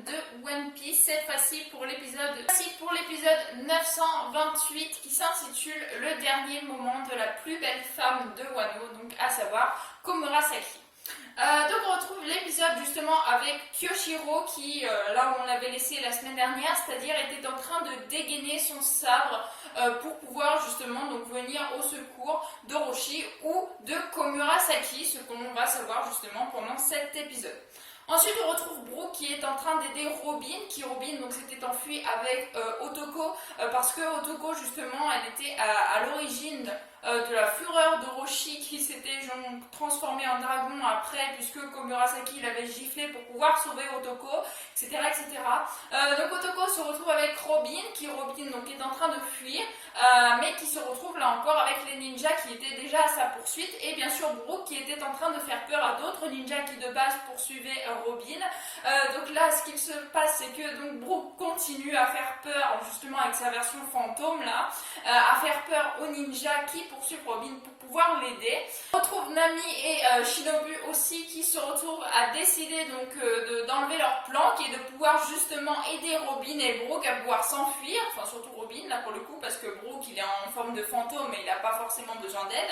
de One Piece, cette fois-ci pour l'épisode 928 qui s'intitule Le dernier moment de la plus belle femme de Wano, donc à savoir Komurasaki. Donc on retrouve l'épisode justement avec Kyoshiro qui, là où on l'avait laissé la semaine dernière, c'est-à-dire était en train de dégainer son sabre pour pouvoir justement donc venir au secours d'Orochi ou de Komurasaki, ce qu'on va savoir justement pendant cet épisode. Ensuite, on retrouve Brook qui est en train d'aider Robin, donc s'était enfuie avec Otoko, parce que Otoko, justement, elle était à l'origine de la fureur d'Orochi qui s'était transformé en dragon après, puisque Komurasaki l'avait giflé pour pouvoir sauver Otoko, etc. etc. Donc Otoko se retrouve avec Robin, qui donc, est en train de fuir, mais qui se retrouve là encore avec les ninjas qui étaient déjà à sa poursuite, et bien sûr Brook qui était en train de faire peur à d'autres ninjas qui de base poursuivaient Robin. Donc là, ce qu'il se passe, c'est que donc, Brook continue à faire peur, justement avec sa version fantôme là, à faire peur aux ninjas qui poursuivent Robin pour pouvoir l'aider. On retrouve Nami et Shinobu aussi qui se retrouvent à décider donc d'enlever leur planque et de pouvoir justement aider Robin et Brook à pouvoir s'enfuir, enfin surtout Robin là pour le coup parce que Brook il est en forme de fantôme et il n'a pas forcément besoin d'aide.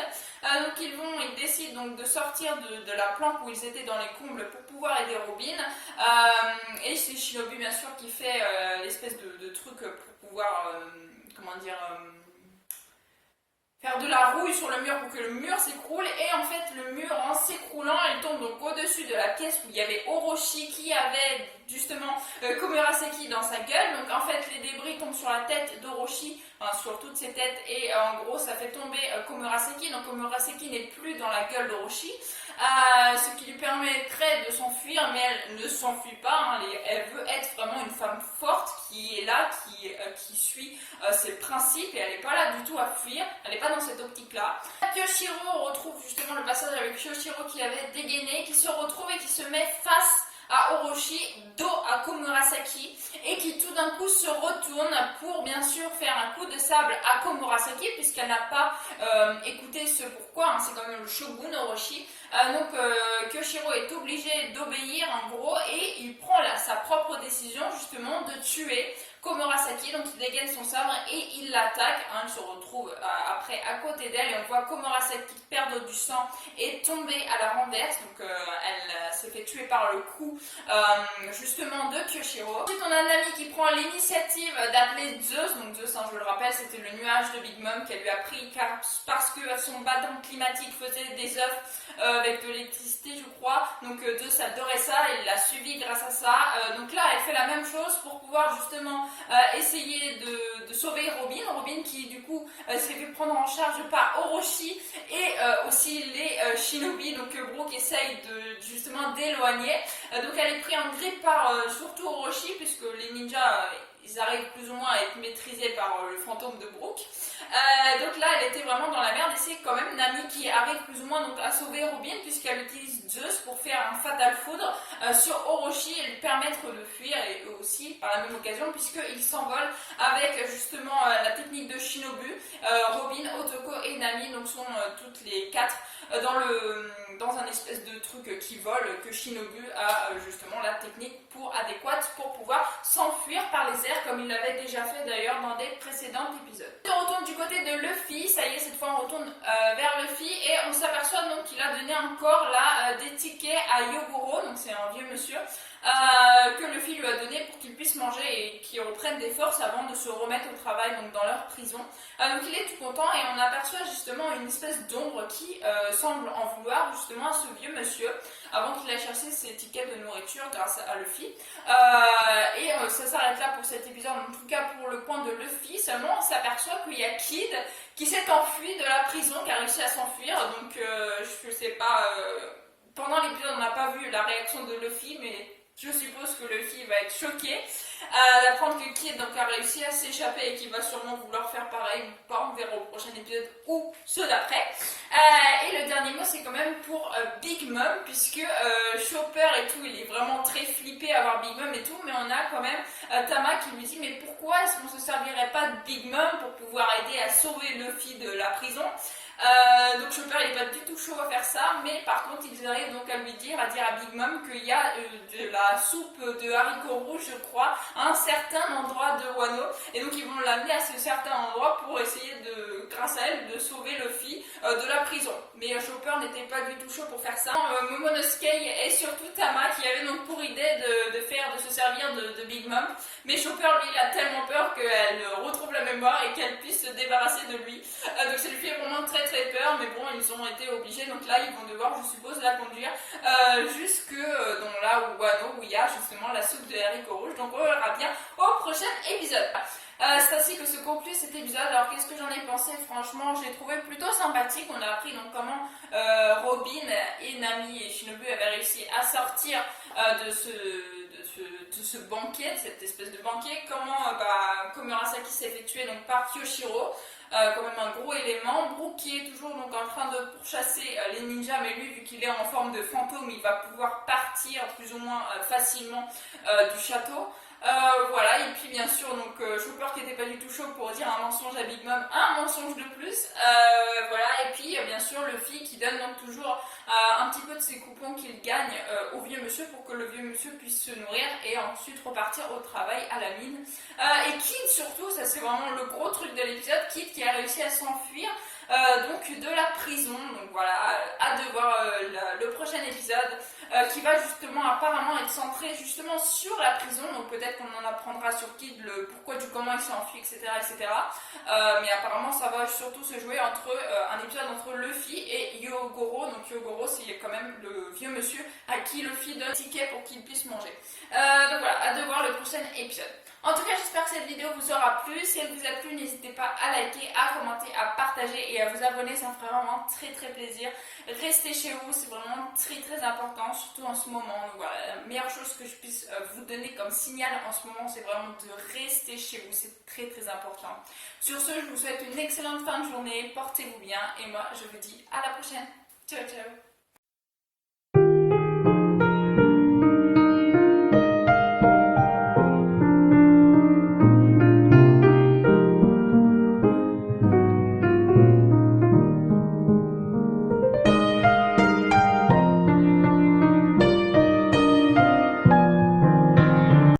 Donc ils décident donc de sortir de la planque où ils étaient dans les combles pour pouvoir aider Robin. Et c'est Shinobu bien sûr qui fait l'espèce de truc pour pouvoir faire de la rouille sur le mur pour que le mur s'écroule, et en fait le mur en s'écroulant il tombe donc au-dessus de la pièce où il y avait Orochi qui avait justement Komurasaki dans sa gueule. Donc en fait les débris tombent sur la tête d'Orochi, enfin, sur toutes ses têtes, et en gros ça fait tomber Komurasaki. Donc Komurasaki n'est plus dans la gueule d'Orochi, ce qui lui permettrait de s'enfuir, mais elle ne s'enfuit pas, hein. Elle veut être vraiment une femme forte qui est là, qui suit ses principes, et elle n'est pas là du tout à fuir, elle n'est pas dans cette optique là. Kyoshiro, on retrouve justement le passage avec Kyoshiro qui avait dégainé, qui se retrouve et qui se met face à Orochi, dos à Komurasaki, et qui tout d'un coup se retourne pour bien sûr faire un coup de sable à Komurasaki puisqu'elle n'a pas écouté ce pourquoi, hein, c'est quand même le shogun Orochi. Donc Kyoshiro est obligé d'obéir en gros, et il prend sa propre décision justement de tuer Komurasaki. Donc il dégaine son sabre et il l'attaque, hein. Il se retrouve après à côté d'elle, et on voit Komurasaki perdre du sang et tomber à la renverse. Donc elle s'est fait tuer par le coup justement de Kyoshiro. Ensuite on a Nami qui prend l'initiative d'appeler Zeus. Donc Zeus, hein, je le rappelle, c'était le nuage de Big Mom qu'elle lui a pris parce que son bâton climatique faisait des œufs avec de l'électricité je crois. Donc Zeus adorait ça, il l'a suivi grâce à ça. Donc là elle fait la même chose pour pouvoir justement essayer de sauver Robin qui du coup s'est fait prendre en charge par Orochi et aussi les Shinobi. Donc Brook essaye justement d'éloigner. Donc elle est prise en grippe par surtout Orochi, puisque les ninjas ils arrivent plus ou moins à être maîtrisés par le fantôme de Brook. Donc là elle était vraiment dans la merde, et c'est quand même Nami qui arrive plus ou moins donc à sauver Robin, puisqu'elle utilise Zeus pour faire un fatal foudre sur Orochi et lui permettre de fuir, et eux aussi par la même occasion puisqu'ils s'envolent avec justement la technique de Shinobu. Robin, Otoko et Nami donc sont toutes les quatre dans un espèce de truc qui vole, que Shinobu a justement la technique adéquate pour pouvoir s'enfuir par les airs, comme il l'avait déjà fait d'ailleurs dans des précédents épisodes. On retourne du côté de Luffy, ça y est, cette fois on retourne vers Luffy, et on s'aperçoit donc qu'il a donné encore là des tickets à Yogoro, donc c'est un vieux monsieur, que Luffy lui a donné pour qu'il puisse manger et qu'il reprenne des forces avant de se remettre au travail donc dans leur prison. Donc il est tout content, et on aperçoit justement une espèce d'ombre qui semble en vouloir justement à ce vieux monsieur avant qu'il aille chercher ses tickets de nourriture grâce à Luffy. Et ça s'arrête là pour cet épisode, en tout cas pour le point de Luffy. Seulement on s'aperçoit qu'il y a Kid qui s'est enfui de la prison, qui a réussi à s'enfuir. Donc je sais pas, pendant l'épisode on n'a pas vu la réaction de Luffy, mais je suppose que Luffy va être choqué d'apprendre que Kid donc a réussi à s'échapper et qu'il va sûrement vouloir faire pareil. On verra au prochain épisode ou ceux d'après. Et le dernier mot c'est quand même pour Big Mom, puisque Chopper et tout il est vraiment très flippé à voir Big Mom et tout, mais on a quand même Tama qui lui dit mais pourquoi est-ce qu'on se servirait pas de Big Mom pour pouvoir aider à sauver Luffy de la prison. Donc Chopper n'est pas du tout chaud à faire ça, mais par contre ils arrivent donc à dire à Big Mom qu'il y a de la soupe de haricots rouges, je crois, à un certain endroit de Wano, et donc ils vont l'amener à ce certain endroit pour essayer de, grâce à elle, de sauver Luffy de la prison. Mais Chopper n'était pas du tout chaud pour faire ça. Momonosuke et surtout Tama qui avaient donc pour idée de se servir de Big Mom, mais Chopper lui il a tellement peur qu'elle retrouve la mémoire et qu'elle puisse se débarrasser de lui. Donc ça lui fait vraiment très très peur, mais bon ils ont été obligés, donc là ils vont devoir je suppose la conduire jusque dans là où Wano où il y a justement la soupe de haricots rouges. Donc on verra bien au prochain épisode. C'est ainsi que se conclut cet épisode. Alors qu'est-ce que j'en ai pensé? Franchement, je l'ai trouvé plutôt sympathique. On a appris donc comment Robin et Nami et Shinobu avaient réussi à sortir de ce banquet, de cette espèce de banquet. Comment Komurasaki s'est fait tuer donc par Kyoshiro. Quand même un gros élément. Brook qui est toujours donc en train de pourchasser les ninjas, mais lui vu qu'il est en forme de fantôme, il va pouvoir partir plus ou moins facilement du château. Voilà, et puis bien sûr donc Chopper qui n'était pas du tout chaud pour dire un mensonge à Big Mom, un mensonge de plus. Voilà, et puis bien sûr Luffy qui donne donc toujours un petit peu de ses coupons qu'il gagne au vieux monsieur pour que le vieux monsieur puisse se nourrir et ensuite repartir au travail à la mine. Et Kid surtout, ça c'est vraiment le gros truc de l'épisode, Kid qui a réussi à s'enfuir donc de la prison. Donc voilà, hâte de voir le prochain épisode qui va justement apparemment être centré justement sur la prison. Donc peut-être qu'on en apprendra sur Kid le pourquoi du comment il s'est enfui, etc. etc. Mais apparemment ça va surtout se jouer entre un épisode entre Luffy et Hyogoro. Donc Hyogoro c'est quand même le vieux monsieur à qui Luffy donne un ticket pour qu'il puisse manger. Donc voilà, hâte de voir le prochain épisode. En tout cas, j'espère que cette vidéo vous aura plu. Si elle vous a plu, n'hésitez pas à liker, à commenter, à partager et à vous abonner. Ça me ferait vraiment très très plaisir. Restez chez vous, c'est vraiment très très important, surtout en ce moment. Donc voilà, la meilleure chose que je puisse vous donner comme signal en ce moment, c'est vraiment de rester chez vous. C'est très très important. Sur ce, je vous souhaite une excellente fin de journée. Portez-vous bien et moi, je vous dis à la prochaine. Ciao ciao.